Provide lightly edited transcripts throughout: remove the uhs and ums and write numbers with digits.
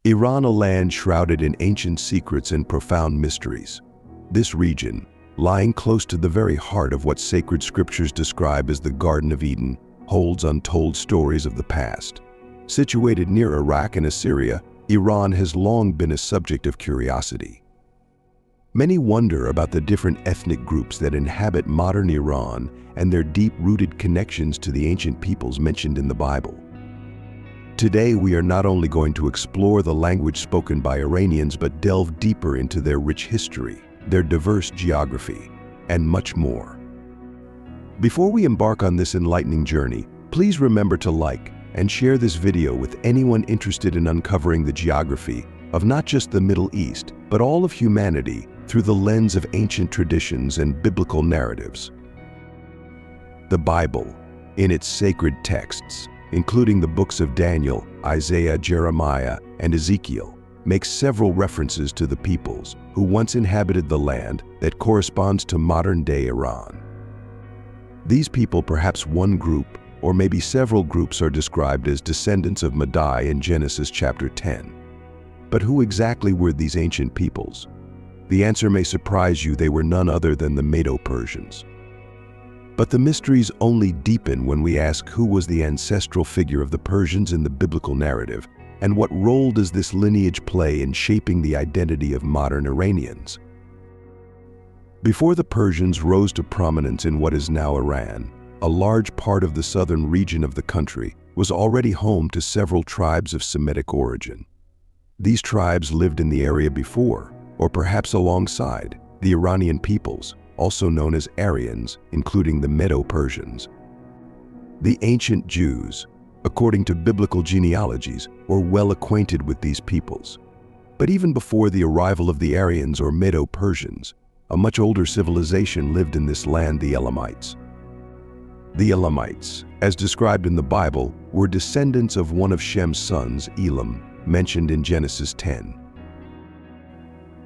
Iran, a land shrouded in ancient secrets and profound mysteries. This region, lying close to the very heart of what sacred scriptures describe as the Garden of Eden, holds untold stories of the past. Situated near Iraq and Assyria, Iran has long been a subject of curiosity. Many wonder about the different ethnic groups that inhabit modern Iran and their deep-rooted connections to the ancient peoples mentioned in the Bible. Today, we are not only going to explore the language spoken by Iranians, but delve deeper into their rich history, their diverse geography, and much more. Before we embark on this enlightening journey, please remember to like and share this video with anyone interested in uncovering the geography of not just the Middle East, but all of humanity through the lens of ancient traditions and biblical narratives. The Bible, in its sacred texts, including the books of Daniel, Isaiah, Jeremiah, and Ezekiel, makes several references to the peoples who once inhabited the land that corresponds to modern-day Iran. These people, perhaps one group, or maybe several groups, are described as descendants of Madai in Genesis chapter 10. But who exactly were these ancient peoples? The answer may surprise you. They were none other than the Medo-Persians. But the mysteries only deepen when we ask, who was the ancestral figure of the Persians in the biblical narrative, and what role does this lineage play in shaping the identity of modern Iranians? Before the Persians rose to prominence in what is now Iran, a large part of the southern region of the country was already home to several tribes of Semitic origin. These tribes lived in the area before, or perhaps alongside, the Iranian peoples, also known as Aryans, including the Medo-Persians. The ancient Jews, according to biblical genealogies, were well acquainted with these peoples. But even before the arrival of the Aryans or Medo-Persians, a much older civilization lived in this land, the Elamites. The Elamites, as described in the Bible, were descendants of one of Shem's sons, Elam, mentioned in Genesis 10.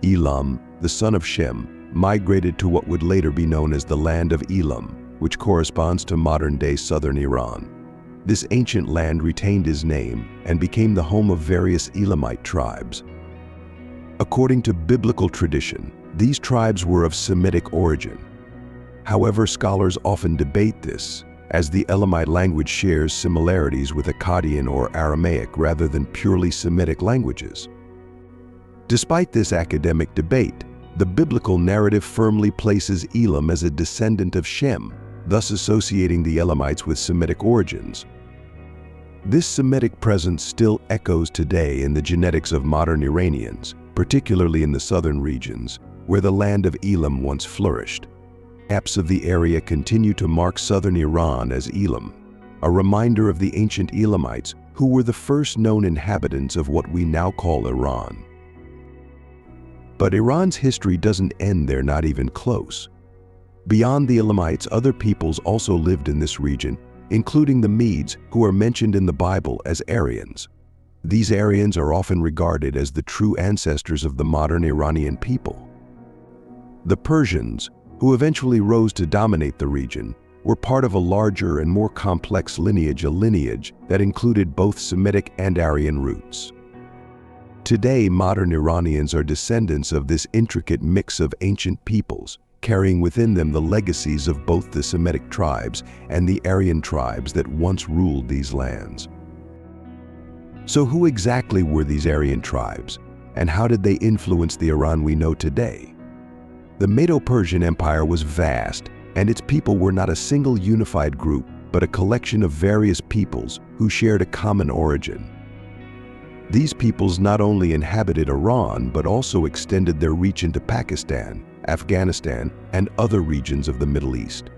Elam, the son of Shem, migrated to what would later be known as the Land of Elum, which corresponds to modern-day southern Iran. This ancient land retained his name and became the home of various Elamite tribes. According to biblical tradition, these tribes were of Semitic origin. However, scholars often debate this, as the Elamite language shares similarities with Akkadian or Aramaic rather than purely Semitic languages. Despite this academic debate, the biblical narrative firmly places Elam as a descendant of Shem, thus associating the Elamites with Semitic origins. This Semitic presence still echoes today in the genetics of modern Iranians, particularly in the southern regions, where the Land of Elum once flourished. Maps of the area continue to mark southern Iran as Elam, a reminder of the ancient Elamites who were the first known inhabitants of what we now call Iran. But Iran's history doesn't end there, not even close. Beyond the Elamites, other peoples also lived in this region, including the Medes, who are mentioned in the Bible as Aryans. These Aryans are often regarded as the true ancestors of the modern Iranian people. The Persians, who eventually rose to dominate the region, were part of a larger and more complex lineage, a lineage that included both Semitic and Aryan roots. Today, modern Iranians are descendants of this intricate mix of ancient peoples, carrying within them the legacies of both the Semitic tribes and the Aryan tribes that once ruled these lands. So who exactly were these Aryan tribes, and how did they influence the Iran we know today? The Medo-Persian Empire was vast, and its people were not a single unified group, but a collection of various peoples who shared a common origin. These peoples not only inhabited Iran, but also extended their reach into Pakistan, Afghanistan, and other regions of the Middle East.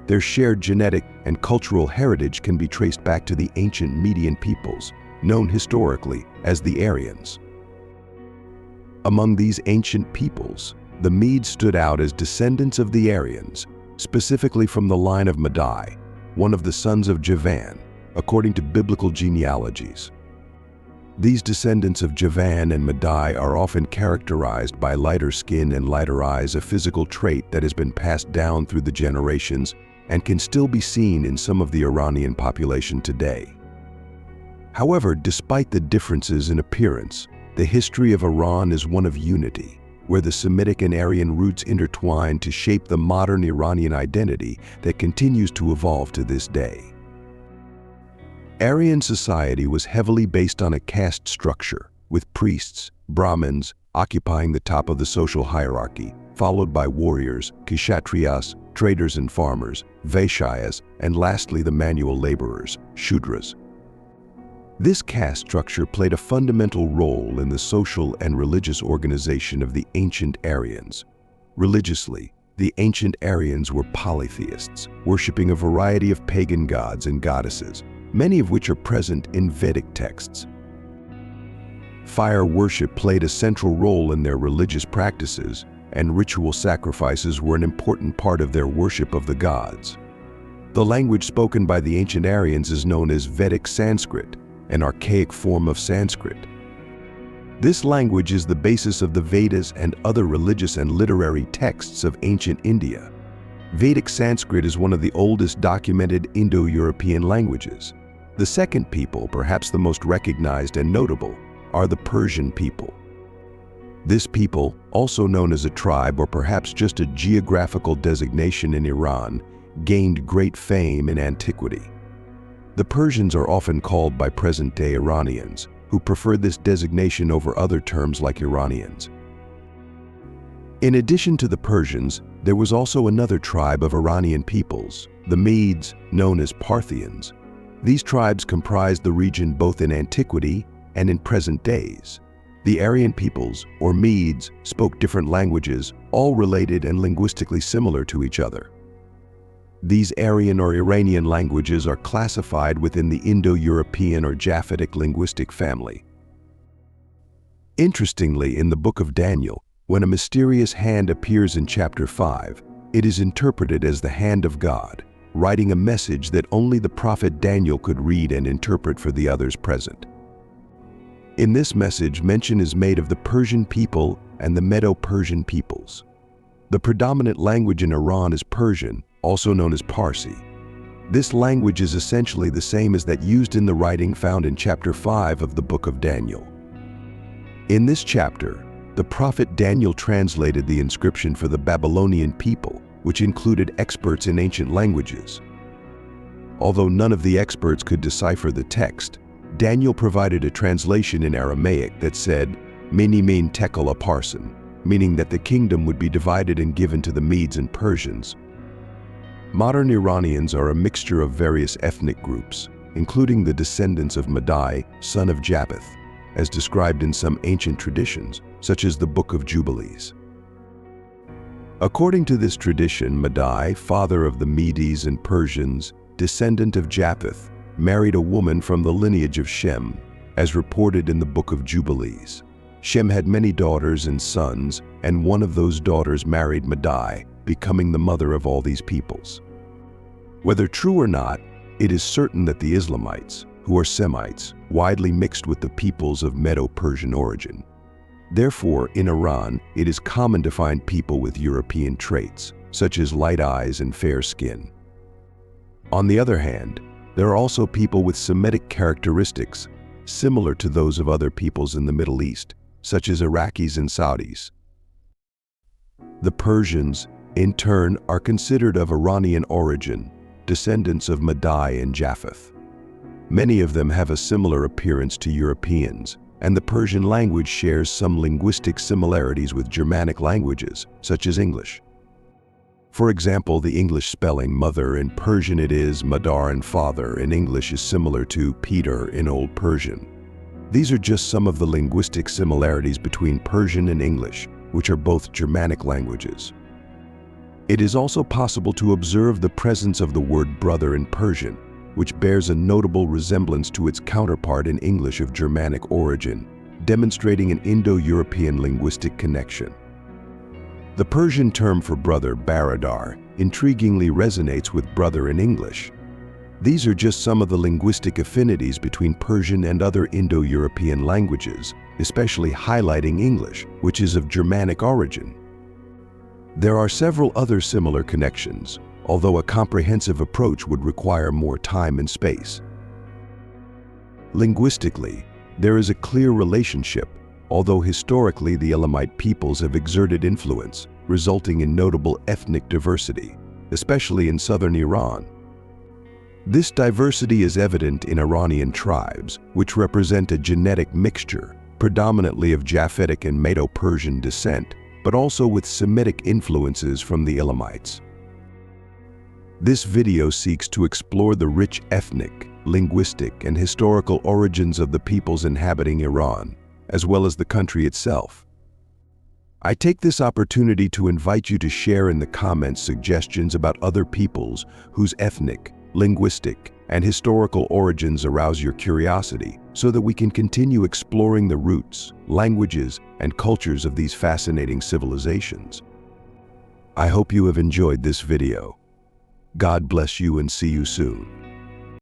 Their shared genetic and cultural heritage can be traced back to the ancient Median peoples, known historically as the Aryans. Among these ancient peoples, the Medes stood out as descendants of the Aryans, specifically from the line of Madai, one of the sons of Javan, according to biblical genealogies. These descendants of Javan and Madai are often characterized by lighter skin and lighter eyes, a physical trait that has been passed down through the generations and can still be seen in some of the Iranian population today. However, despite the differences in appearance, The history of Iran is one of unity, where the Semitic and Aryan roots intertwine to shape the modern Iranian identity that continues to evolve to this day. Aryan society was heavily based on a caste structure, with priests, Brahmins, occupying the top of the social hierarchy, followed by warriors, kshatriyas, traders and farmers, vaishyas, and lastly the manual laborers, shudras. This caste structure played a fundamental role in the social and religious organization of the ancient Aryans. Religiously, the ancient Aryans were polytheists, worshipping a variety of pagan gods and goddesses, many of which are present in Vedic texts. Fire worship played a central role in their religious practices, and ritual sacrifices were an important part of their worship of the gods. The language spoken by the ancient Aryans is known as Vedic Sanskrit, an archaic form of Sanskrit. This language is the basis of the Vedas and other religious and literary texts of ancient India. Vedic Sanskrit is one of the oldest documented Indo-European languages. The second people, perhaps the most recognized and notable, are the Persian people. This people, also known as a tribe or perhaps just a geographical designation in Iran, gained great fame in antiquity. The Persians are often called by present-day Iranians, who prefer this designation over other terms like Iranians. In addition to the Persians, there was also another tribe of Iranian peoples, the Medes, known as Parthians. These tribes comprised the region both in antiquity and in present days. The Aryan peoples, or Medes, spoke different languages, all related and linguistically similar to each other. These Aryan or Iranian languages are classified within the Indo-European or Japhetic linguistic family. Interestingly, in the book of Daniel, when a mysterious hand appears in chapter 5, it is interpreted as the hand of God, writing a message that only the prophet Daniel could read and interpret for the others present. In this message, mention is made of the Persian people and the Medo-Persian peoples. The predominant language in Iran is Persian, also known as Parsi. This language is essentially the same as that used in the writing found in chapter 5 of the book of Daniel. In this chapter, the prophet Daniel translated the inscription for the Babylonian people, which included experts in ancient languages. Although none of the experts could decipher the text, Daniel provided a translation in Aramaic that said, "Mini min tekel a parson," meaning that the kingdom would be divided and given to the Medes and Persians. Modern Iranians are a mixture of various ethnic groups, including the descendants of Madai, son of Japheth, as described in some ancient traditions, such as the Book of Jubilees. According to this tradition, Madai, father of the Medes and Persians, descendant of Japheth, married a woman from the lineage of Shem, as reported in the Book of Jubilees. Shem had many daughters and sons, and one of those daughters married Madai, becoming the mother of all these peoples. Whether true or not, it is certain that the Elamites, who are Semites, widely mixed with the peoples of Medo-Persian origin. Therefore, in Iran, it is common to find people with European traits, such as light eyes and fair skin. On the other hand, there are also people with Semitic characteristics, similar to those of other peoples in the Middle East, such as Iraqis and Saudis. The Persians, in turn, are considered of Iranian origin, descendants of Madai and Japheth. Many of them have a similar appearance to Europeans, and the Persian language shares some linguistic similarities with Germanic languages, such as English. For example, the English spelling mother in Persian it is madar, and father in English is similar to Peter in Old Persian. These are just some of the linguistic similarities between Persian and English, which are both Germanic languages. It is also possible to observe the presence of the word brother in Persian, which bears a notable resemblance to its counterpart in English of Germanic origin, demonstrating an Indo-European linguistic connection. The Persian term for brother, baradar, intriguingly resonates with brother in English. These are just some of the linguistic affinities between Persian and other Indo-European languages, especially highlighting English, which is of Germanic origin. There are several other similar connections, although a comprehensive approach would require more time and space. Linguistically, there is a clear relationship although historically the Elamite peoples have exerted influence, resulting in notable ethnic diversity, especially in southern Iran. This diversity is evident in Iranian tribes, which represent a genetic mixture, predominantly of Japhetic and Medo-Persian descent, but also with Semitic influences from the Elamites. This video seeks to explore the rich ethnic, linguistic, and historical origins of the peoples inhabiting Iran, as well as the country itself. I take this opportunity to invite you to share in the comments suggestions about other peoples whose ethnic, linguistic, and historical origins arouse your curiosity, so that we can continue exploring the roots, languages, and cultures of these fascinating civilizations. I hope you have enjoyed this video. God bless you and see you soon.